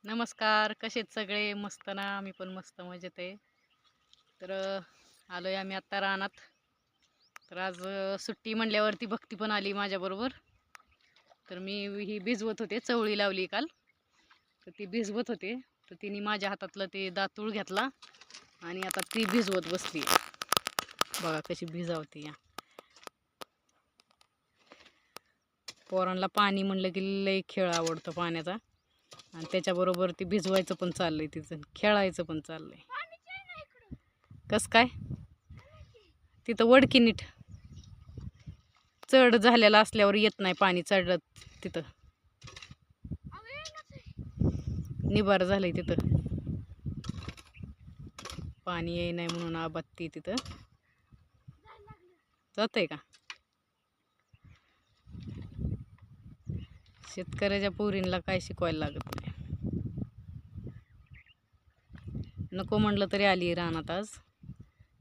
नमस्कार, कसे आहेत सगळे? मस्त ना? आम्ही पण मस्त मजेत आहे. तर आलोय आम्ही आत्ता रानात. तर आज सुट्टी म्हणल्यावरती भक्ती पण आली माझ्याबरोबर. तर मी ही भिजवत होते, चवळी लावली काल. तर ती भिजवत होते. तर तिने माझ्या हातातलं ते दातूळ घेतला आणि आता ती भिजवत बसली. बघा कशी भिजवते या. पोरांना पाणी म्हणलं की लय खेळ आवडतो पाण्याचा. आणि त्याच्याबरोबर ती भिजवायचं पण चाललंय तिचं, खेळायचं पण चाललंय. कस काय तिथं वडकी नीट चढ झालेला असल्यावर येत नाही पाणी चढत तिथं निबार झालंय तिथं पाणी येई नाही म्हणून आबादती तिथं जातंय का. शेतकऱ्याच्या पोरींना काय शिकवायला लागत नाही. नको म्हणलं तरी आली रानात आज.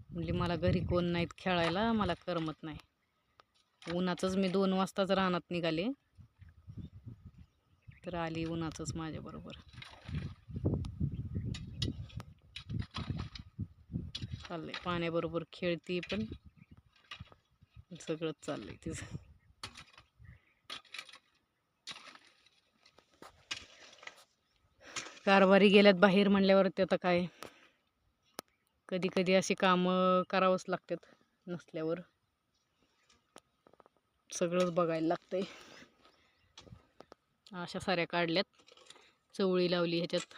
म्हणली मला घरी कोण नाहीत खेळायला, मला करमत नाही. उन्हाचंच मी 2 वाजताच रानात निघाले तर आली उन्हाचंच माझ्याबरोबर. चाललंय पाण्याबरोबर खेळती पण सगळंच चाललंय तिचं. कारभारी गेल्यात बाहेर म्हणल्यावरती आता काय कधी कधी अशी कामं करावंच लागतात. नसल्यावर सगळंच बघायला लागतंय. अशा साऱ्या काढल्यात, चवळी लावली ह्याच्यात.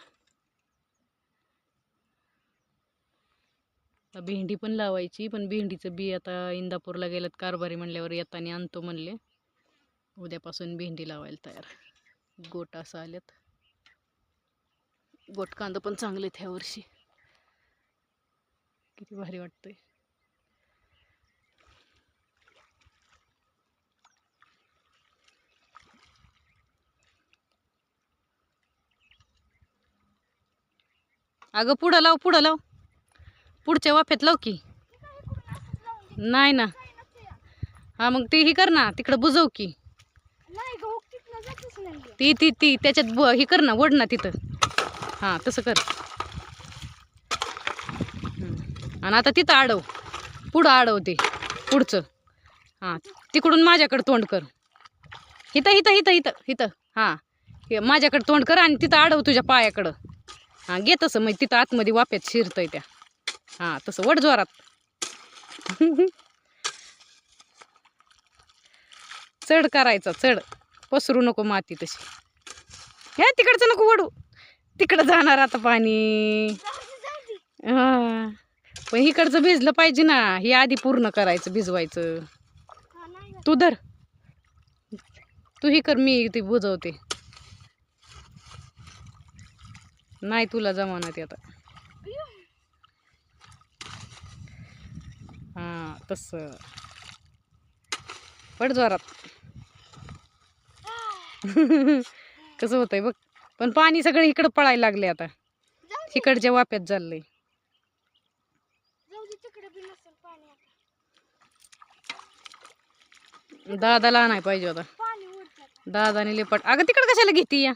भेंडी पण लावायची, पण भेंडीचं बी आता इंदापूरला गेल्यात कारभारी म्हणल्यावर येताना आणतो म्हणले. उद्यापासून भेंडी लावायला तयार. गोट असं आल्यात. गोट कांदा पण चांगले ह्या वर्षी. किती भारी वाटतंय. अगं पुढं लाव, पुढं लाव, पुढच्या वाफ्यात लाव की. नाही ना. हा मग ती ही कर ना, तिकडं बुजव की. ती ती ती त्याच्यात ही कर ना, वड ना तिथं. हां तसं कर. आणि आता तिथं अडव, पुढं अडव ते पुढचं. हां तिकडून माझ्याकडं तोंड कर. इथं इथं इथं इथं इथं हां माझ्याकडं तोंड कर आणि तिथं अडव तुझ्या पायाकडं. हां घे तसं, मग तिथं आतमध्ये वाफ्यात शिरतंय त्या. हां तसं वड जोरात. चढ करायचा, चढ. पसरू नको माती तशी. हे तिकडचं नको वडू, तिकडं जाणार आता पाणी. हा पण इकडचं भिजलं पाहिजे ना, हे आधी पूर्ण करायचं भिजवायचं. तू धर, तू ही कर, मी ती बुजवते. नाही तुला जमाना ते आता. हा तसं पड जोरात. कसं होतंय बघ. पण पाणी सगळं इकडं पळायला लागले आता, इकडच्या वाप्यात चाललंय. दादाला नाही पाहिजे होता, दादाने लेपट. अगं तिकडं कशाला घेती या,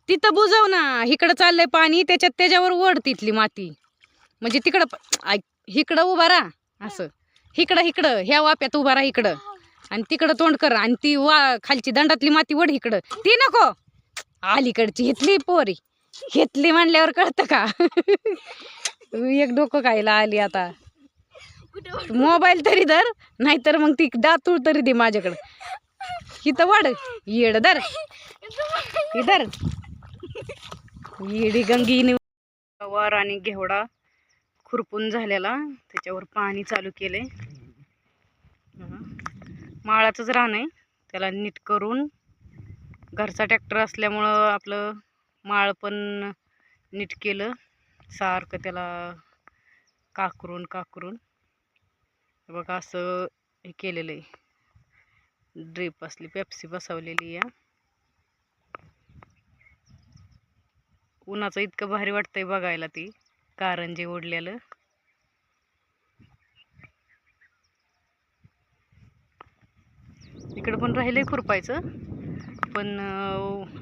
तिथं बुजव ना. इकडं चाललंय पाणी, त्याच्यावर ओढ तिथली माती. म्हणजे तिकडं इकडं उभा राहा असं. इकडं इकडं ह्या वाप्यात उभा राहा इकडं, आणि तिकडं तोंड कर, आणि ती खालची दंडातली माती वड इकडं. ती नको, अलीकडची घेतली पोरी. घेतली म्हणल्यावर कळतं का. एक डोकं खायला आली आता. मोबाईल तरी धर, नाहीतर मग ती दातूळ तरी दे माझ्याकडं. इथं वड, येड धर, इधर येडी गंगीने. वार आणि घेवडा खुरपून झालेला, त्याच्यावर पाणी चालू केले. माळाचंच रान आहे, त्याला नीट करून. घरचा ट्रॅक्टर असल्यामुळं आपलं माळ पण नीट केलं. सारखं त्याला काकरून काकरून बघा असं हे केलेलं आहे. ड्रीप असली पेप्सी बसवलेली या. उन्हाचं इतकं भारी वाटतंय बघायला ती कारंजे ओढलेलं. इकडं पण राहिलंय खुरपायचं, पण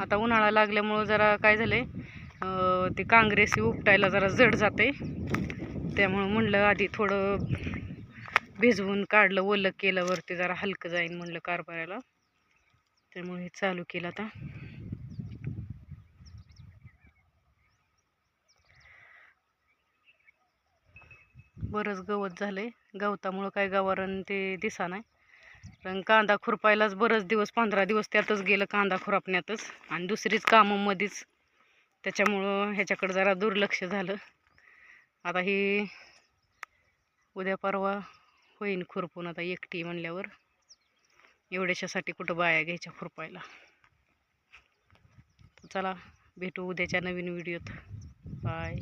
आता उन्हाळा लागल्यामुळं जरा काय झालंय, ते काँग्रेसी उपटायला जरा जड जाते, त्यामुळं म्हणलं आधी थोडं भिजवून काढलं, ओलं केलं, वरती जरा हलकं जाईन म्हणलं कारभाराला, त्यामुळे हे चालू केलं आता. बरंच गवत झालंय, गवतामुळं काय गवारण ते दिसा नाही. कारण कांदा खुरपायलाच बरंच दिवस, 15 दिवस त्यातच गेलं, कांदा खुरपण्यातच, आणि दुसरीच कामं मध्येच, त्याच्यामुळं ह्याच्याकडं जरा दुर्लक्ष झालं. आता ही उद्या परवा होईन खुरपून, आता एकटी म्हणल्यावर एवढ्याच्यासाठी कुठं बाया घ्यायच्या खुरपायला. चला भेटू उद्याच्या नवीन व्हिडिओत. बाय.